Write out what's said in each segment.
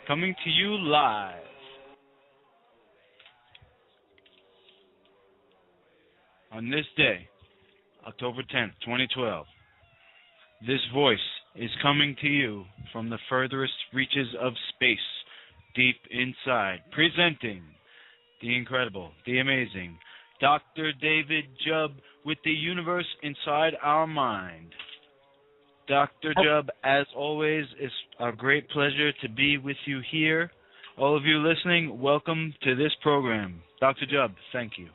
Coming to you live. On this day, October 10th, 2012, this voice is coming to you from the furthest reaches of space, deep inside, presenting the incredible, the amazing, Dr. David Jubb with the universe inside our mind. Dr. Jubb, as always, it's a great pleasure to be with you here. All of you listening, welcome to this program. Dr. Jubb, thank you.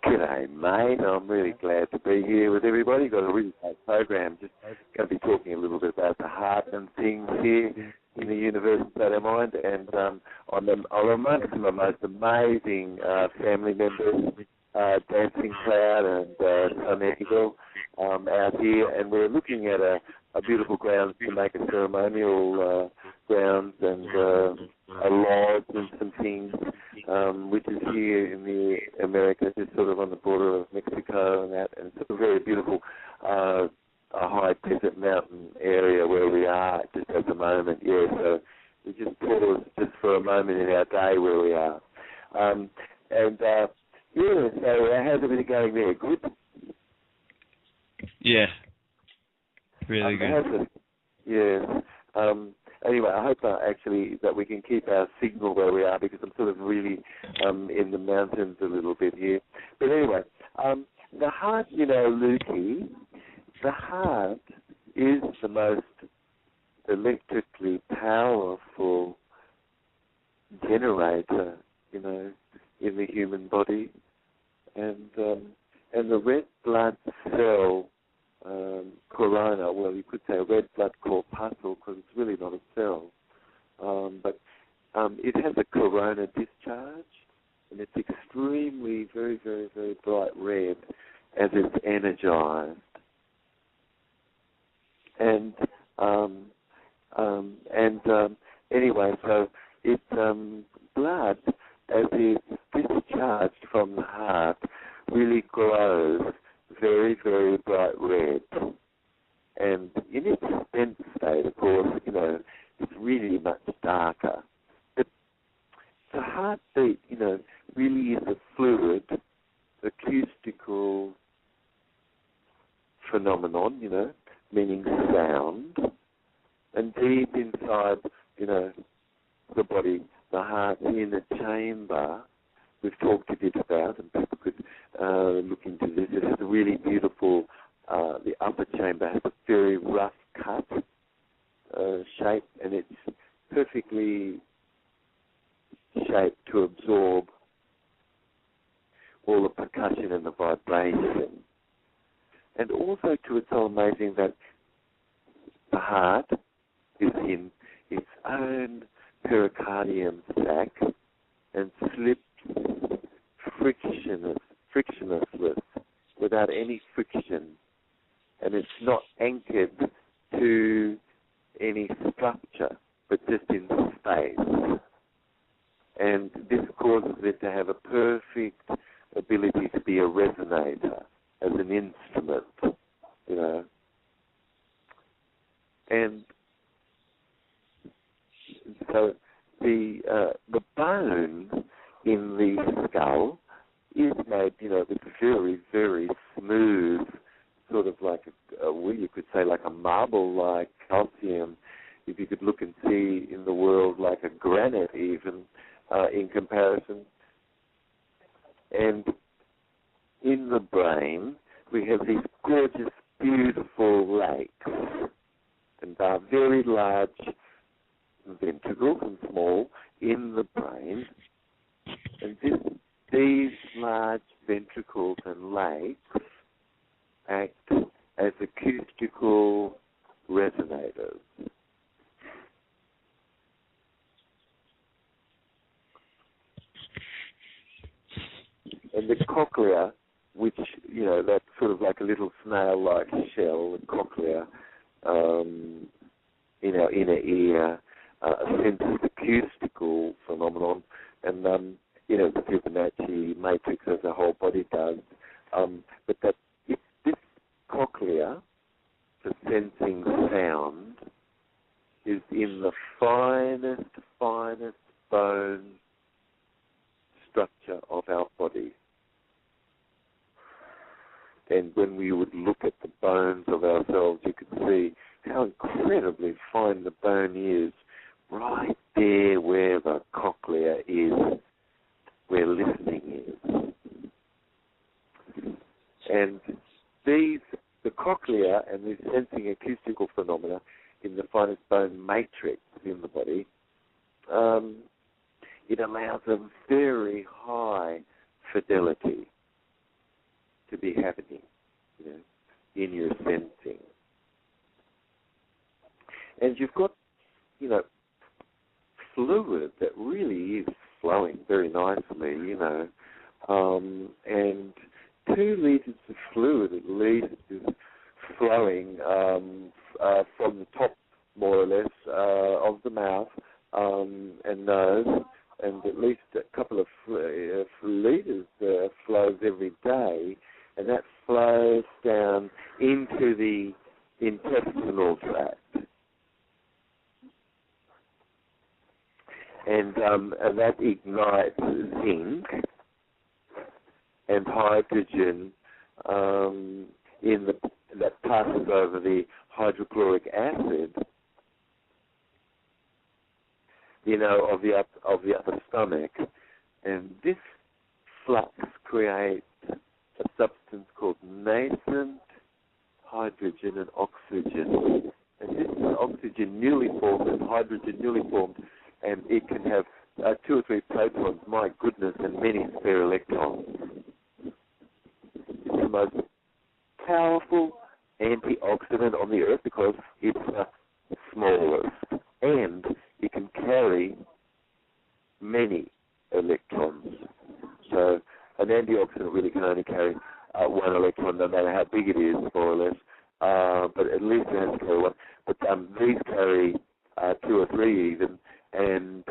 G'day, mate. I'm really glad to be here with everybody. Got a really great program. Just going to be talking a little bit about the heart and things here in the universe inside our mind. And I'll remind some of my most amazing family members, Dancing Cloud and Sun Eagle, out here, and we're looking at a beautiful grounds to make a ceremonial grounds and a lodge and some things, which is here in the America, just sort of on the border of Mexico and that, and it's a very beautiful a high desert mountain area where we are just at the moment. Yeah, so we just pause just for a moment in our day where we are, yeah. So how's everything going there? Good. Yeah, really good. Yeah. Anyway, I hope actually that we can keep our signal where we are because I'm sort of really in the mountains a little bit here. But anyway, the heart, Lukey, the heart is the most electrically powerful generator, in the human body. And the red blood cell corona, well, you could say a red blood corpuscle because it's really not a cell, but it has a corona discharge, and it's extremely, very, very, very bright red as it's energized. And anyway, so it's blood as it's discharged from the heart really glows very, very bright red. And in its spent state, of course, it's really much darker. But the heartbeat, really is a fluid, acoustical phenomenon, meaning sound. And deep inside, the body, the heart, in a chamber, we've talked a bit about, and people could look into this. It has a really beautiful, the upper chamber has a very rough cut shape, and it's perfectly shaped to absorb all the percussion and the vibration. And also, too, it's so amazing that the heart is in its own pericardium sac and slips frictionless, without any friction, and it's not anchored to any structure, but just in space. And this causes it to have a perfect ability to be a resonator as an instrument, And so the bone in the skull is made, with very, very smooth, sort of like you could say like a marble-like calcium, if you could look and see in the world like a granite even, in comparison. And in the brain, we have these gorgeous, beautiful lakes and very large ventricles and small in the brain, and these large ventricles and lakes act as acoustical resonators. And the cochlea, which, that's sort of like a little snail-like shell, the cochlea, in our inner ear, senses acoustical phenomenon, and, the Fibonacci matrix as the whole body does. But that this cochlea, for sensing sound, is in the finest bone structure of our body. And when we would look at the bones of ourselves, you could see how incredibly fine the bone is, right there where the cochlea is, where listening is. And the cochlea and these sensing acoustical phenomena in the finest bone matrix in the body, it allows a very high fidelity to be happening, in your sensing. And you've got, fluid that really is flowing very nicely, and 2 liters of fluid at least is flowing from the top, more or less, of the mouth and nose, and at least a couple of liters flows every day, and that flows down into the intestinal tract. And that ignites zinc and hydrogen that passes over the hydrochloric acid, of the upper stomach, and this flux creates a substance called nascent hydrogen and oxygen. And this is oxygen newly formed and hydrogen newly formed, and it can have 2 or 3 protons, my goodness, and many spare electrons. It's the most powerful antioxidant on the earth because it's the smallest, and it can carry many electrons. So an antioxidant really can only carry 1 electron, no matter how big it is, more or less. But at least it has to carry 1. But these carry 2 or 3 even, and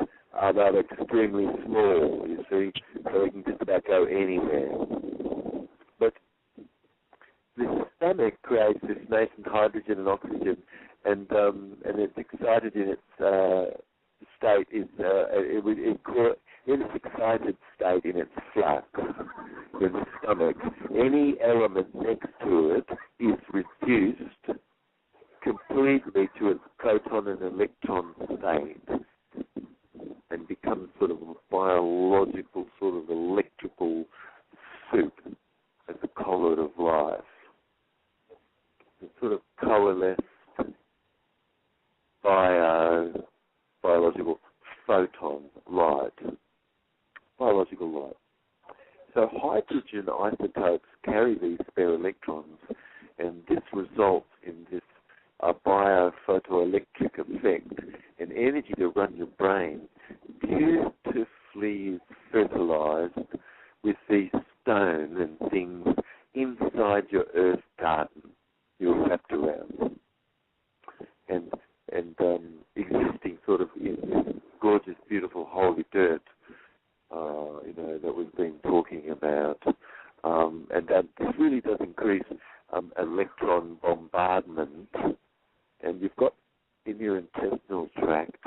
they're extremely small, you see, so they can just about go anywhere. But the stomach creates this nascent hydrogen and oxygen, and it's excited in its state in its excited state in its flux in the stomach. Any element next to it is reduced completely to its proton and electron state and becomes sort of a biological, sort of electrical soup as the color of life. It's sort of colorless biological photon light. Biological light. So hydrogen isotopes carry these spare electrons, and this results in this biophotoelectric effect, an energy to run your brain beautifully fertilized with these stone and things inside your earth garden you're wrapped around, and existing sort of in this gorgeous, beautiful, holy dirt, that we've been talking about, and this really does increase electron bombardment, and you've got in your intestinal tract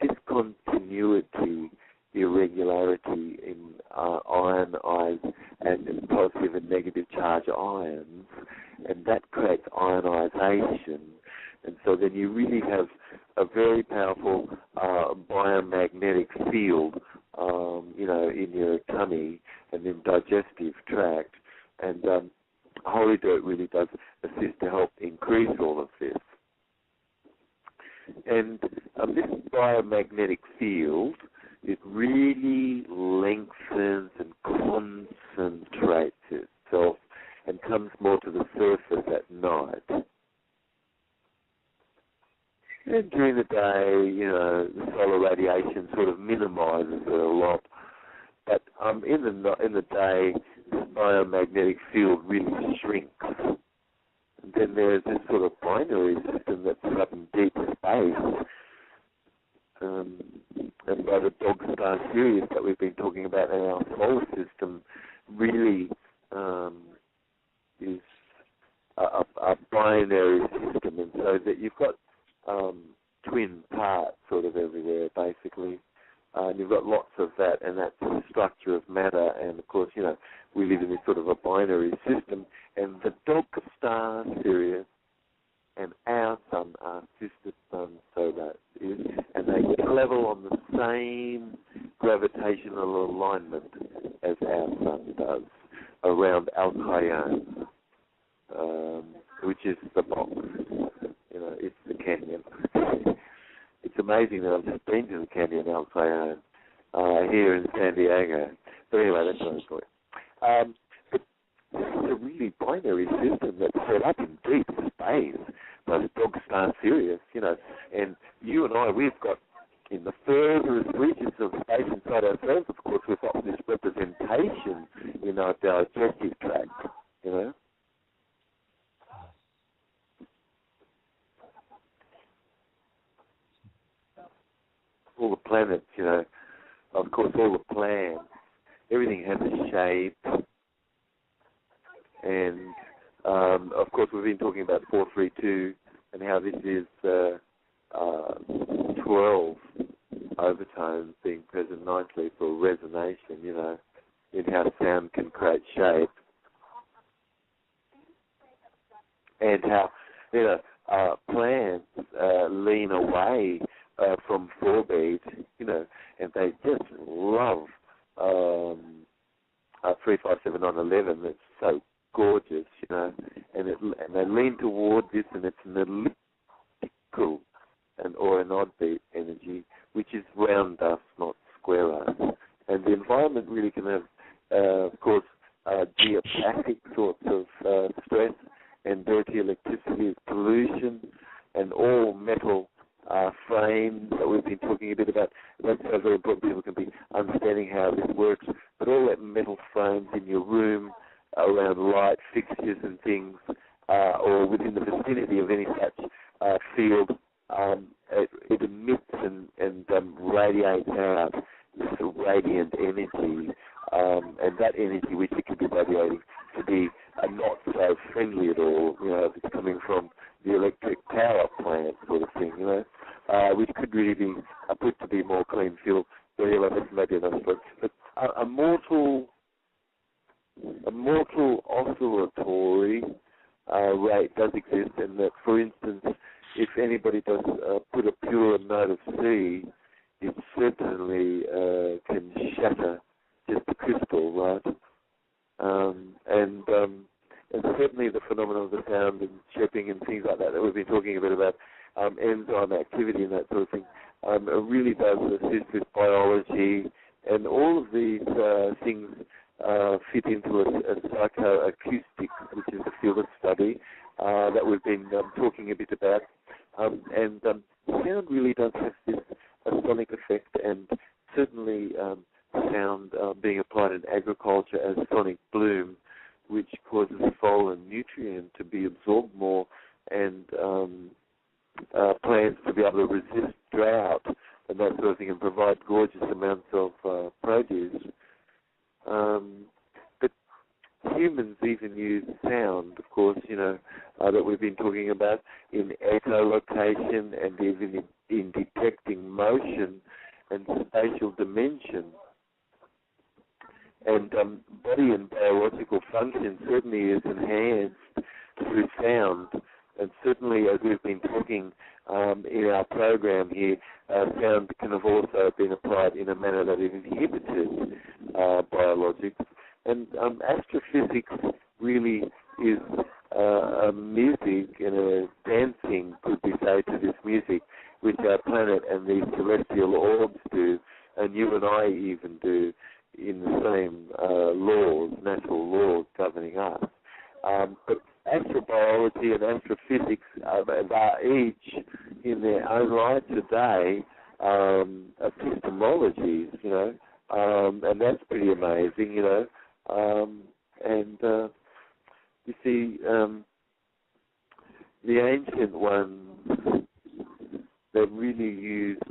discontinuity, irregularity in ionized and positive and negative charge ions, and that creates ionization. And so then you really have a very powerful biomagnetic field, in your tummy and in digestive tract. And Holy Dirt really does assist to help increase all of this. And this biomagnetic field, it really lengthens and concentrates itself and comes more to the surface at night. And during the day, the solar radiation sort of minimizes it a lot. But in the day, this biomagnetic field really shrinks. And then there's this sort of binary system that's up in deep space. And by the dog star Sirius that we've been talking about in our solar system really is a binary system. And so that you've got twin parts sort of everywhere, basically. And you've got lots of that, and that's the structure of matter. And, of course, we live in this sort of a binary system. And the dog star Sirius and our sun are sister suns, so that is. And they level on the same gravitational alignment as our sun does around Alcyon, which is the box. It's the canyon. It's amazing that I've just been to the canyon Alcyon here in San Diego. But anyway, that's another story. But this is a really binary system that's set up in deep space by the dog star Sirius, and you and I, we've got in the furthest reaches of space inside ourselves, of course, we've got this representation in our digestive tract, all the planets, of course, all the plants, everything has a shape. And, of course, we've been talking about 432 and how this is 12 overtones being present nicely for resonation, in how sound can create shape. And how, plants lean away from 4-beat, and they just love 357911. It's so gorgeous, and they lean toward this, and it's an elliptical or an odd beat energy, which is round us, not square us. And the environment really can have, of course, geopathic sorts of stress and dirty electricity, pollution, and all metal frames that we've been talking a bit about. That's so very important. People can be understanding how this works. But all that metal frames in your room, around light fixtures and things, or within the vicinity of any such field, it emits and radiates out this radiant energy, and that energy which it could be radiating to be not so friendly at all, if it's coming from the electric power plant sort of thing, which could really be put to be more clean fuel. But anyway, that's maybe another story. But a mortal oscillatory rate does exist, and that, for instance, if anybody does put a pure note of C, it certainly can shatter just the crystal, right? And certainly the phenomenon of the sound and chirping and things like that we've been talking a bit about, enzyme activity and that sort of thing, it really does assist with biology, and all of these things fit into a psychoacoustic, which is the field of study that we've been talking a bit about. And sound really does have this sonic effect, and certainly sound being applied in agriculture as sonic bloom, which causes fallen nutrient to be absorbed more, and plants to be able to resist drought and that sort of thing, and provide gorgeous amounts of produce. But humans even use sound, of course, that we've been talking about in echolocation and even in detecting motion and spatial dimension. And body and biological function certainly is enhanced through sound. And certainly, as we've been talking in our program here, sound can have also been applied in a manner that inhibited biologics. And astrophysics really is a music and a dancing, could we say, to this music. which our planet and these celestial orbs do, and you and I even do, in the same laws, natural laws governing us. But astrobiology and astrophysics are each, in their own right today, epistemologies, and that's pretty amazing, you see, the ancient ones, they really used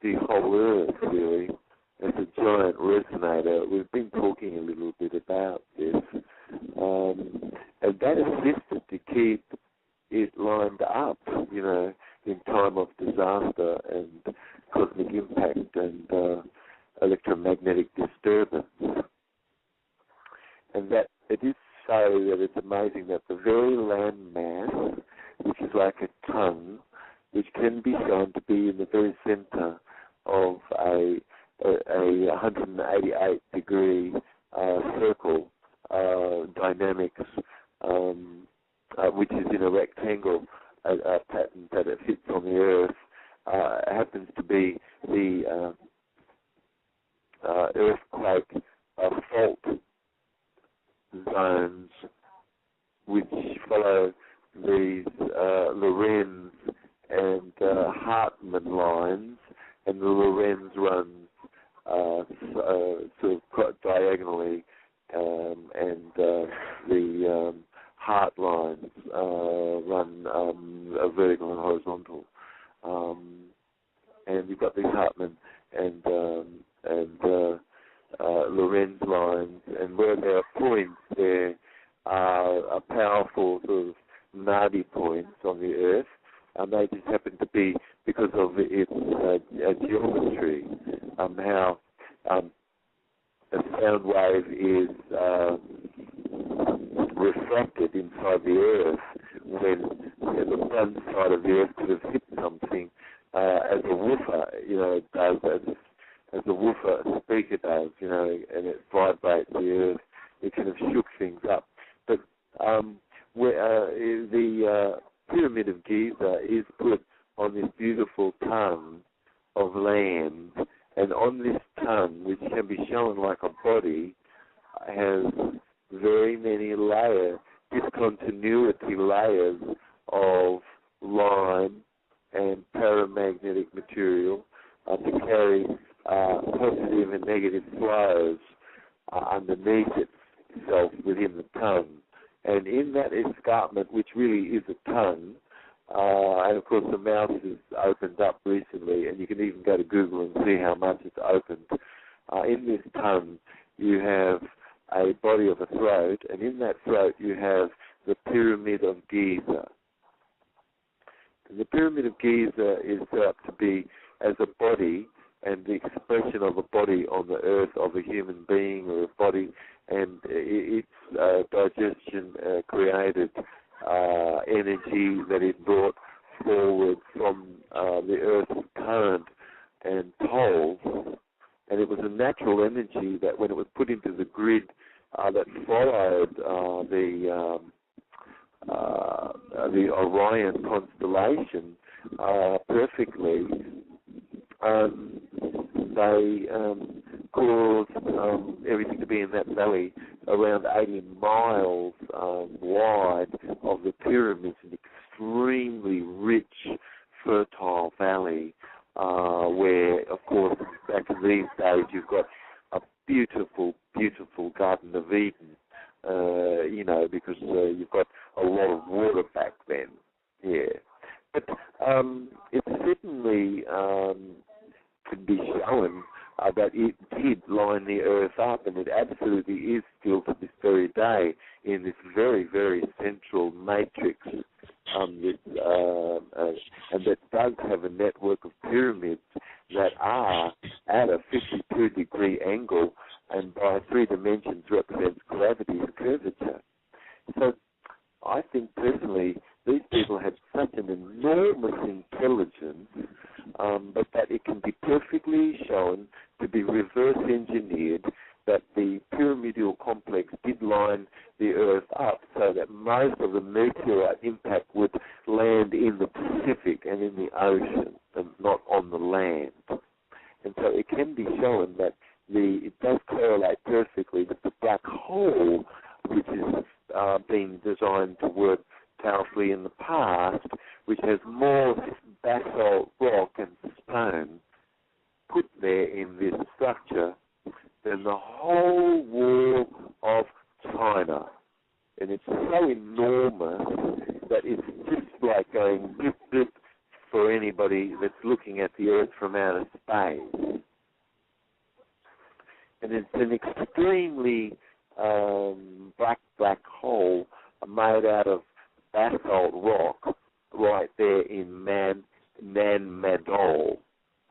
the whole Earth, really, as a giant resonator. We've been talking a little bit about this, and that assisted to keep it lined up, in time of disaster and cosmic impact and electromagnetic disturbance. And that it is so that it's amazing that the very land mass, which is like a tongue, which can be shown to be in the very center of a 188-degree circle dynamics, which is in a rectangle pattern that it fits on the Earth, happens to be the earthquake fault zones, which follow these Lorenz and Hartmann lines, and the Lorenz runs sort of diagonally, and the Hart lines run vertical and horizontal. And we've got these Hartmann and Lorenz lines, and where there are points, there are powerful sort of nadi points on the Earth, and they just happen to be because of its geometry, how a sound wave is refracted inside the Earth when the one side of the Earth could have hit something, as a woofer, does, as a woofer speaker does, and it vibrates the Earth. It kind of shook things up. But the Pyramid of Giza is put on this beautiful tongue of land, and on this tongue, which can be shown like a body, has very many discontinuity layers of lime and paramagnetic material to carry positive and negative flows underneath itself within the tongue. And in that escarpment, which really is a tongue, and of course the mouth is opened up recently, and you can even go to Google and see how much it's opened. In this tongue, you have a body of a throat, and in that throat you have the Pyramid of Giza. And the Pyramid of Giza is set up to be as a body, and the expression of a body on the Earth of a human being or a body, and its digestion created energy that it brought forward from the Earth's current and poles, and it was a natural energy that when it was put into the grid that followed the Orion constellation perfectly, they caused everything to be in that valley around 80 miles wide of the pyramids, an extremely rich, fertile valley where, of course, back in these days, you've got a beautiful, beautiful Garden of Eden, because you've got a lot of water back then, yeah. But it certainly could be shown that it did line the Earth up, and it absolutely is still to this very day in this very, very central matrix, and that does have a network of pyramids that are at a 52-degree angle, and by 3 dimensions represents gravity's curvature. So I think personally these people had such an enormous intelligence, but that it can be perfectly shown to be reverse engineered, that the pyramidal complex did line the Earth up so that most of the meteorite impact would land in the Pacific and in the ocean. shown that it does correlate perfectly with the black hole, which has been designed to work powerfully in the past, which has more basalt rock and stone put there in this structure than the whole wall of China. And it's so enormous that it's just like going blip, blip for anybody that's looking at the Earth from outer space. And it's an extremely black hole made out of basalt rock right there in Nanmadol.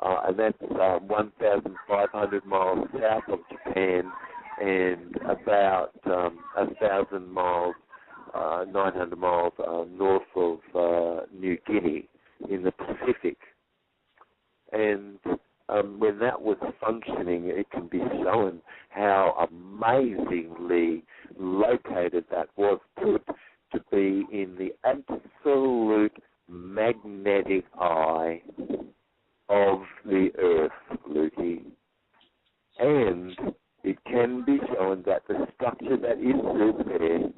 And that's 1,500 miles south of Japan and about 1,000 miles, 900 miles north of New Guinea in the Pacific. And when that was functioning, it can be shown how amazingly located that was, put to be in the absolute magnetic eye of the Earth, Lukey. And it can be shown that the structure that is there,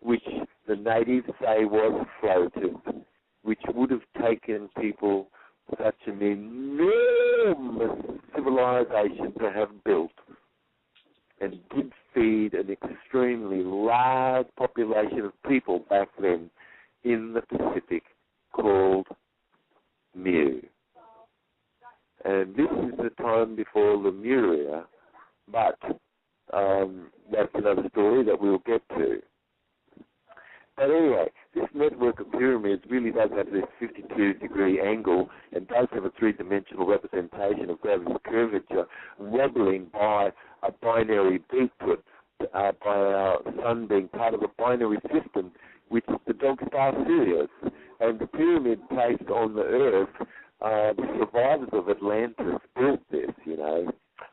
which the natives say was floated, which would have taken people such an enormous civilization to have built, and did feed an extremely large population of people back then in the Pacific, called Mu. And this is the time before Lemuria, but that's another story that we'll get to. But anyway, this network of pyramids really does have this 52-degree angle and does have a three-dimensional representation of gravity's curvature, wobbling by a binary beatput, by our sun being part of a binary system, which is the dog star Sirius. And the pyramid placed on the Earth, the survivors of Atlantis built this,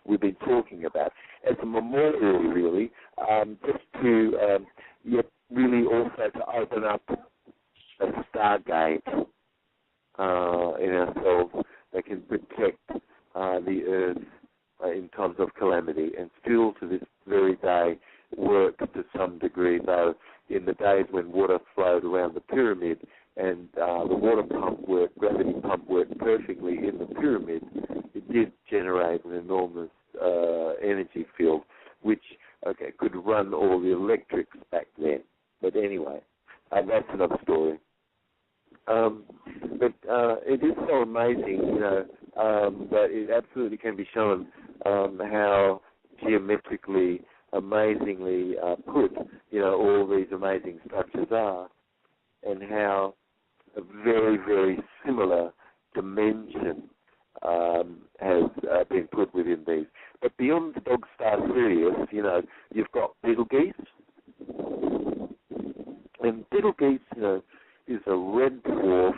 we've been talking about, as a memorial, really, just to really also to open up a stargate in ourselves that can protect the Earth in times of calamity, and still to this very day work to some degree, though in the days when water flowed around the pyramid and the water pump worked, gravity pump worked perfectly in the pyramid, it did generate an enormous energy field, which could run all the electrics back then. But anyway, that's another story. But it is so amazing, that it absolutely can be shown how geometrically, amazingly put, all these amazing structures are, and how a very, very similar dimension has been put within these. But beyond the dog star Sirius, you've got Betelgeuse. And Betelgeuse, is a red dwarf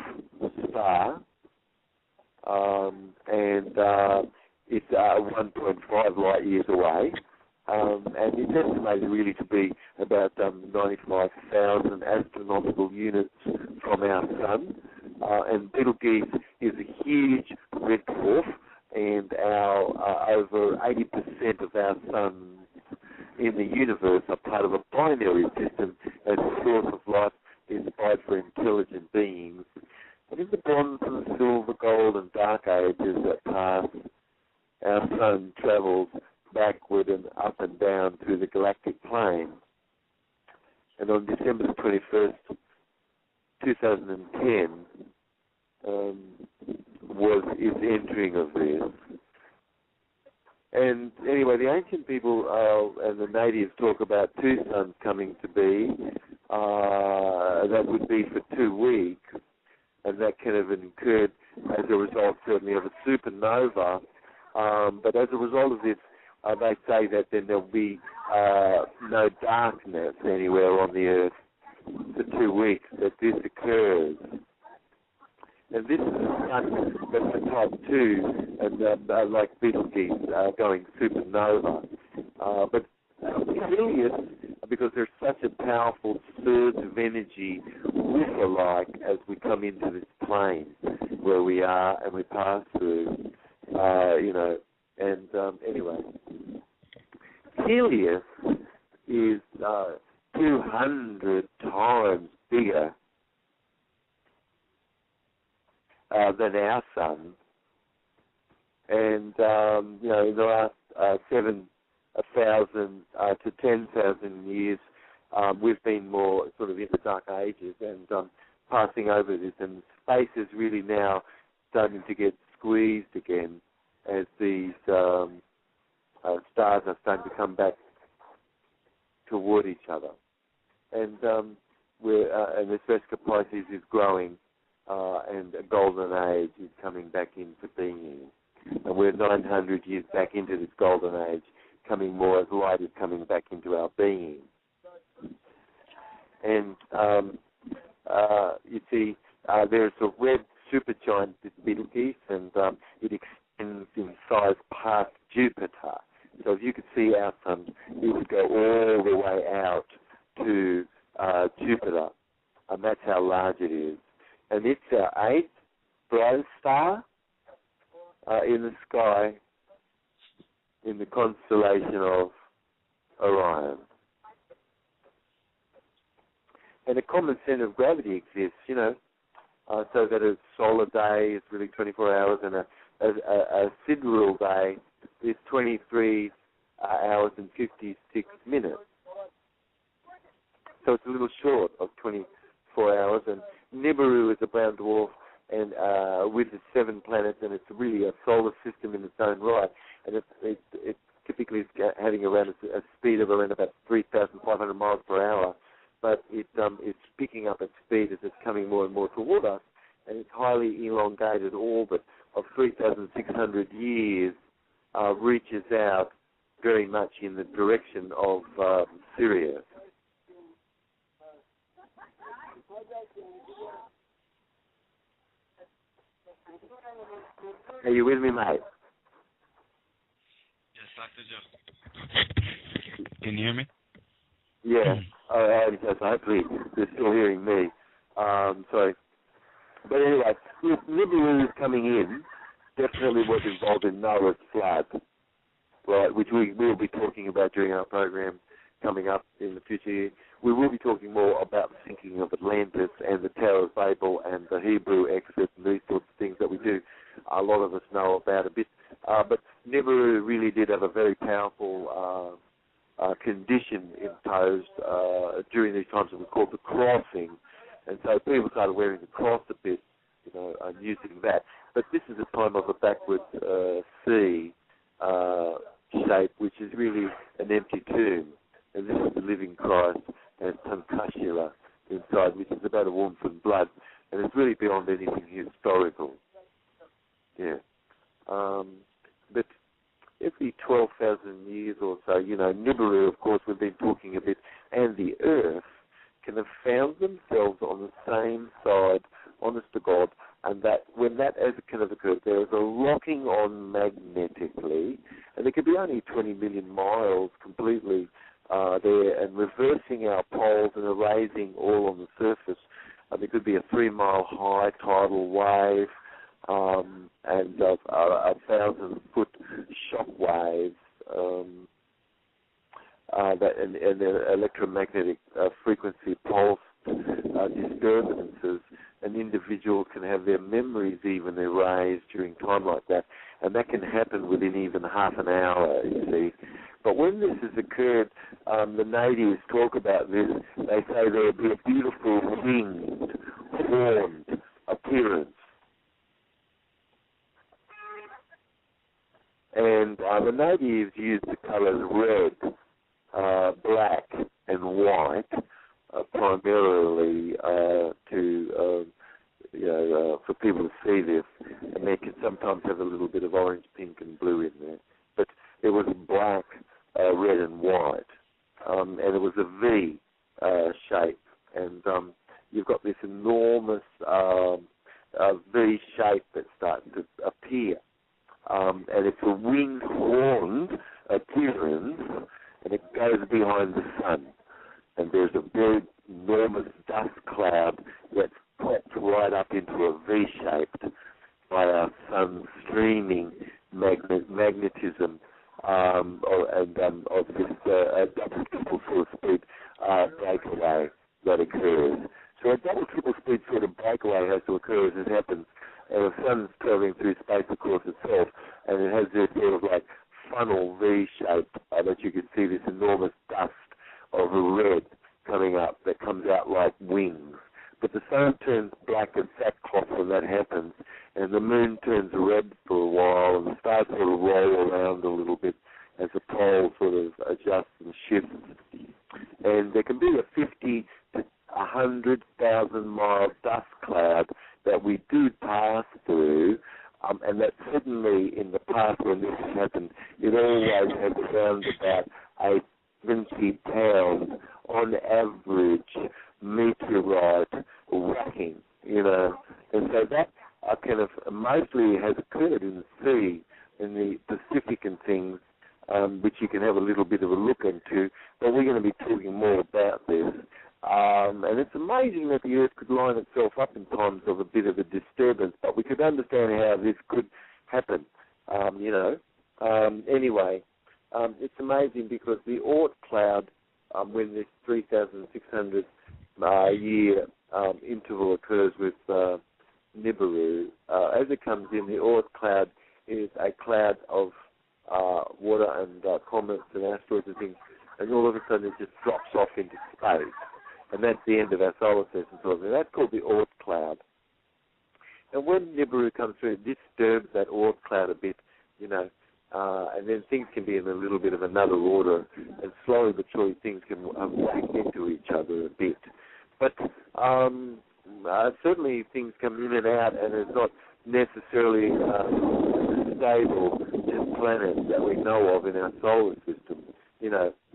star, and it's 1.5 light years away, and it's estimated really to be about 95,000 astronomical units from our sun. And Betelgeuse is a huge red dwarf, and our over 80% of our suns in the universe are part of a binary system as a source of life inspired for intelligent beings. And in the bronze and silver, gold and dark ages that pass, our sun travels backward and up and down through the galactic plane. And on December 21st, 2010, was its entering of this. And anyway, the ancient people and the natives talk about two suns coming to be. That would be for 2 weeks, and that can have occurred as a result, certainly, of a supernova. But as a result of this, they say that then there'll be no darkness anywhere on the Earth for 2 weeks, that this occurs. And this is a sun that's a type 2, and like Betelgeuse going supernova. But it's curious because there's such a powerful surge of energy whisper-like as we come into this plane where we are and we pass through, and And anyway, Helios is 200 times bigger than our sun. And, in the last 7,000 to 10,000 years, we've been more sort of in the dark ages and passing over this. And space is really now starting to get squeezed again as these stars are starting to come back toward each other. And and the Spherical Pisces is growing, and a golden age is coming back into being. And we're 900 years back into this golden age, coming more as light is coming back into our being. And you see, there's a red supergiant Betelgeuse, and it extends in size past Jupiter. So if you could see our sun, it would go all the way out to Jupiter, and that's how large it is. And it's our eighth brightest star in the sky in the constellation of Orion. And a common center of gravity exists, so that a solar day is really 24 hours, and a sidereal day is 23 hours and 56 minutes. So it's a little short of 24 hours. And Nibiru is a brown dwarf, and with its 7 planets, and it's really a solar system in its own right. And it typically is having around a speed of around about 3,500 miles per hour. But it's picking up its speed as it's coming more and more toward us, and its highly elongated orbit of 3,600 years reaches out very much in the direction of Sirius. Are you with me, mate? Yes, Dr. Joe. Can you hear me? Yeah. Hopefully they're still hearing me. Sorry. But anyway, if Nibiru is coming in, definitely was involved in Noah's flood, right, which we will be talking about during our program coming up in the future. We will be talking more about the sinking of Atlantis and the Tower of Babel and the Hebrew Exodus and these sorts of things that we do. A lot of us know about a bit. But Nibiru really did have a very powerful condition imposed during these times that was called the crossing. And so people started wearing the cross a bit, and using that. But this is a time of a backward C shape, which is really an empty tomb. And this is the living Christ and Tankashila inside, which is about a warmth and blood. And it's really beyond anything historical. Yeah. But every 12,000 years or so, Nibiru, of course, we've been talking a bit, and the Earth can have found themselves on the same side, honest to God, and that when that can have occurred, there is a locking on magnetically, and it could be only 20 million miles completely there, and reversing our poles and erasing all on the surface. There could be a 3-mile high tidal wave, and a 1,000-foot shock waves, and the electromagnetic frequency pulse disturbances, and individuals can have their memories even erased during time like that, and that can happen within even half an hour, you see. But when this has occurred, the natives talk about this. They say there will be a beautiful winged, horned appearance. And the natives use the colours red, black, and white primarily for people to see this. And they can sometimes have a little bit of orange, pink, and blue in there. But it was black, red, and white. And it was a V shape. And you've got this enormous V shape that starts to appear. And it's a winged horned appearance, and it goes behind the sun. And there's a big, enormous dust cloud that's popped right up into a V-shaped by our sun streaming magnetism magnetism of this double triple sort of speed breakaway that occurs. So a double triple speed sort of breakaway has to occur as it happens. And the sun's traveling through space, of course, itself, and it has this sort of like funnel V shape that you can see this enormous dust of red coming up that comes out like wings. But the sun turns black as sackcloth when that happens, and the moon turns red for a while, and the stars sort of roll around a little bit as the pole sort of adjusts and shifts. And there can be a 50 to 100,000 mile dust cloud that we do pass through, and that certainly in the past when this has happened, it always has around about a 20 pound on average meteorite whacking, and so that kind of mostly has occurred in the sea, in the Pacific and things, which you can have a little bit of a look into, but we're going to be talking more about this. And it's amazing that the Earth could line itself up in times of a bit of a disturbance, but we could understand how this could happen, Anyway, it's amazing because the Oort cloud, when this 3,600 year interval occurs with Nibiru, as it comes in, the Oort cloud is a cloud of water and comets and asteroids and things, and all of a sudden it just drops off into space. And that's the end of our solar system. So that's called the Oort cloud. And when Nibiru comes through, it disturbs that Oort cloud a bit, and then things can be in a little bit of another order, and slowly but surely things can whack into each other a bit. But certainly things come in and out, and it's not necessarily stable just planets that we know of in our solar system,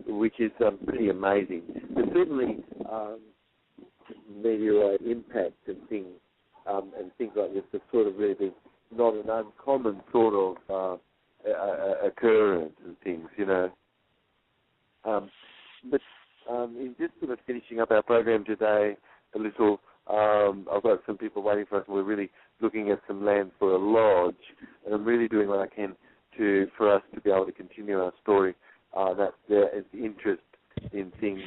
which is pretty amazing. But certainly meteorite impacts and things like this have sort of really been not an uncommon sort of occurrence and things, But in just sort of finishing up our program today a little, I've got some people waiting for us, and we're really looking at some land for a lodge, and I'm really doing what I can for us to be able to continue our story. That there is interest in things.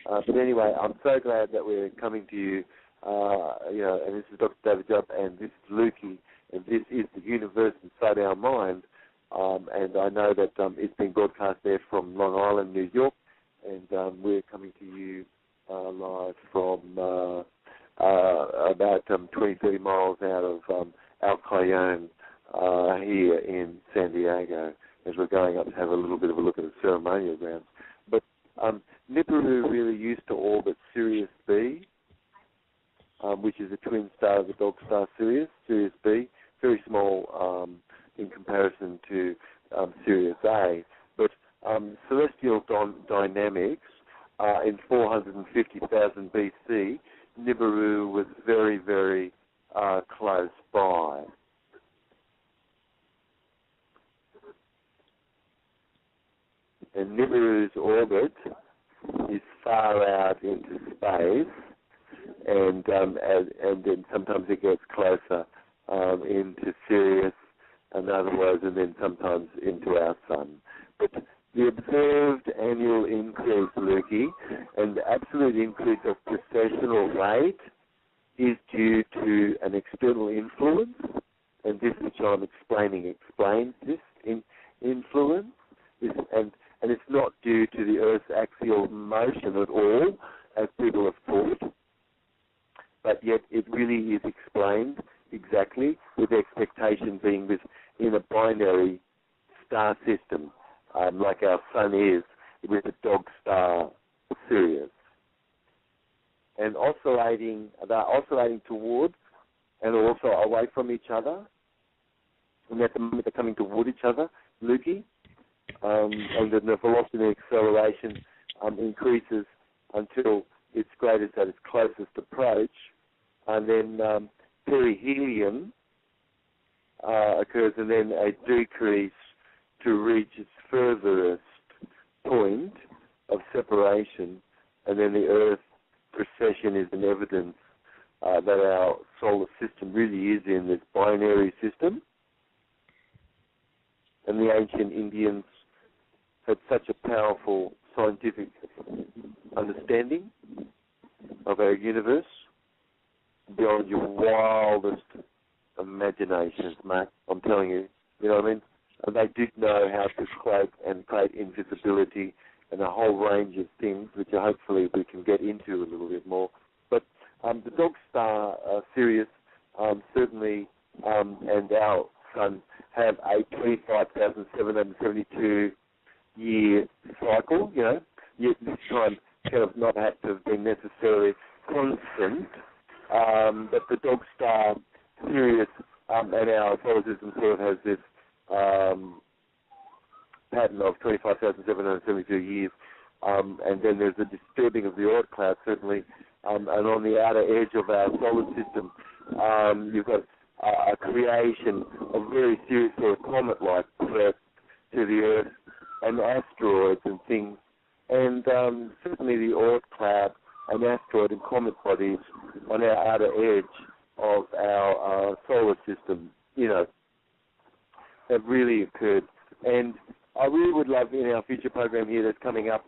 But anyway, I'm so glad that we're coming to you, and this is Dr. David Jubb, and this is Lukey, and this is the universe inside our mind. And I know that it's being broadcast there from Long Island, New York, and we're coming to you live from about 20, 30 miles out of El Cajon here in San Diego, as we're going up to have a little bit of a look at the ceremonial grounds. But Nibiru really used to orbit Sirius B, which is a twin star of the dog star Sirius B, very small in comparison to Sirius A. But celestial dynamics, in 450,000 BC, Nibiru was very, very close by. And Nibiru's orbit is far out into space, and then sometimes it gets closer into Sirius, and otherwise, and then sometimes into our sun. But the observed annual increase, Lukey, and the absolute increase of precessional rate is due to an external influence, and this which I'm explaining explains this influence, and it's not due to the Earth's axial motion at all, as people have thought, but yet it really is explained exactly, with the expectation being this in a binary star system, like our sun is, with the dog star Sirius. And they're oscillating toward and also away from each other. And at the moment they're coming toward each other, Lukey, and the velocity and acceleration increases until its greatest at its closest approach, and then perihelion occurs, and then a decrease to reach its furthest point of separation, and then the Earth precession is an evidence that our solar system really is in this binary system. and the ancient Indians had such a powerful scientific understanding of our universe beyond your wildest imaginations, mate. I'm telling you. You know what I mean? And they did know how to create invisibility and a whole range of things, which hopefully we can get into a little bit more. But the Dog Star Sirius certainly, and our sun have a 25,772 year cycle, you know, yet this time kind of not had to have been necessarily constant, but the Dog Star Sirius and our solar system sort of has this pattern of 25,772 years, and then there's the disturbing of the Oort cloud, certainly, and on the outer edge of our solar system, you've got a creation of very serious sort of comet-like threat to the Earth and asteroids and things, and certainly the Oort cloud and asteroid and comet bodies on our outer edge of our solar system, you know, have really occurred. And I really would love in our future program here that's coming up,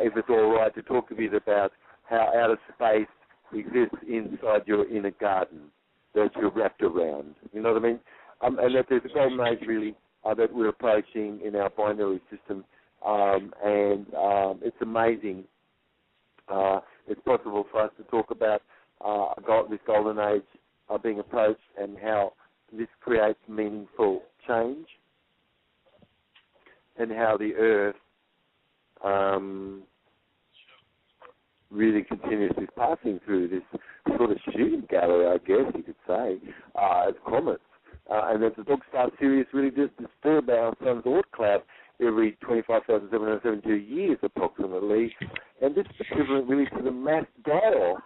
if it's all right, to talk a bit about how outer space exists inside your inner garden that you're wrapped around. You know what I mean? And that there's a golden age really that we're approaching in our binary system, and it's amazing. It's possible for us to talk about this golden age being approached and how this creates meaningful change, and how the Earth really continuously passing through this sort of shooting gallery, I guess you could say, as comets. And that the Dog Star Sirius really does disturb our sun's Oort cloud every 25,772 years approximately, and this is equivalent really to the mass die-off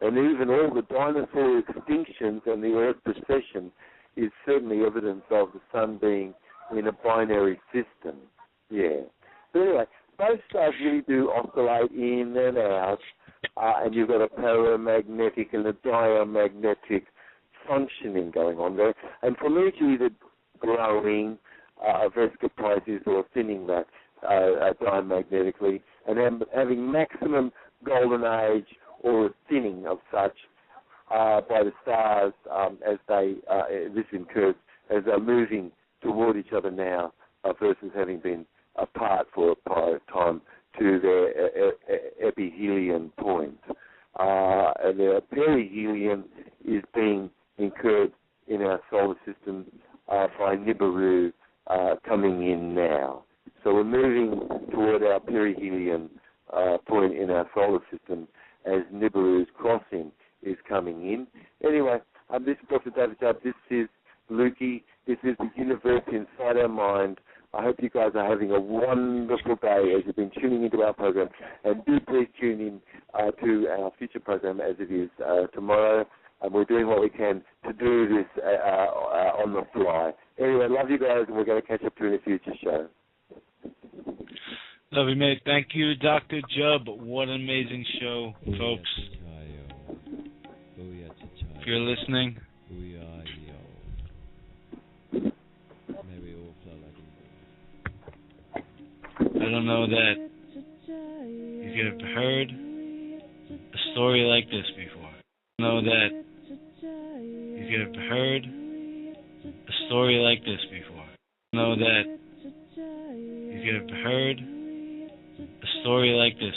and even all the dinosaur extinctions and the Earth precession is certainly evidence of the sun being in a binary system. Yeah. But anyway, both stars really do oscillate in and out, and you've got a paramagnetic and a diamagnetic functioning going on there. And from each either growing, vescoprizes or thinning that diamagnetically, and having maximum golden age or a thinning of such by the stars as this incurs as they're moving toward each other now versus having been apart for a period of time to their ephelion point. And their perihelion is being incurred in our solar system by Nibiru coming in now. So we're moving toward our perihelion point in our solar system as Nibiru's crossing is coming in. Anyway, this is Dr. David Judd. This is Lukey. This is the universe inside our mind. I hope you guys are having a wonderful day as you've been tuning into our program. And do please tune in to our future program as it is tomorrow. And we're doing what we can to do this on the fly. Anyway, love you guys, and we're going to catch up to you in a future show. Love you, mate. Thank you, Dr. Jubb. What an amazing show, folks. If you're listening, I don't know that you could have heard a story like this before. I don't know that you could have heard a story like this before. I don't know that you could have heard a story like this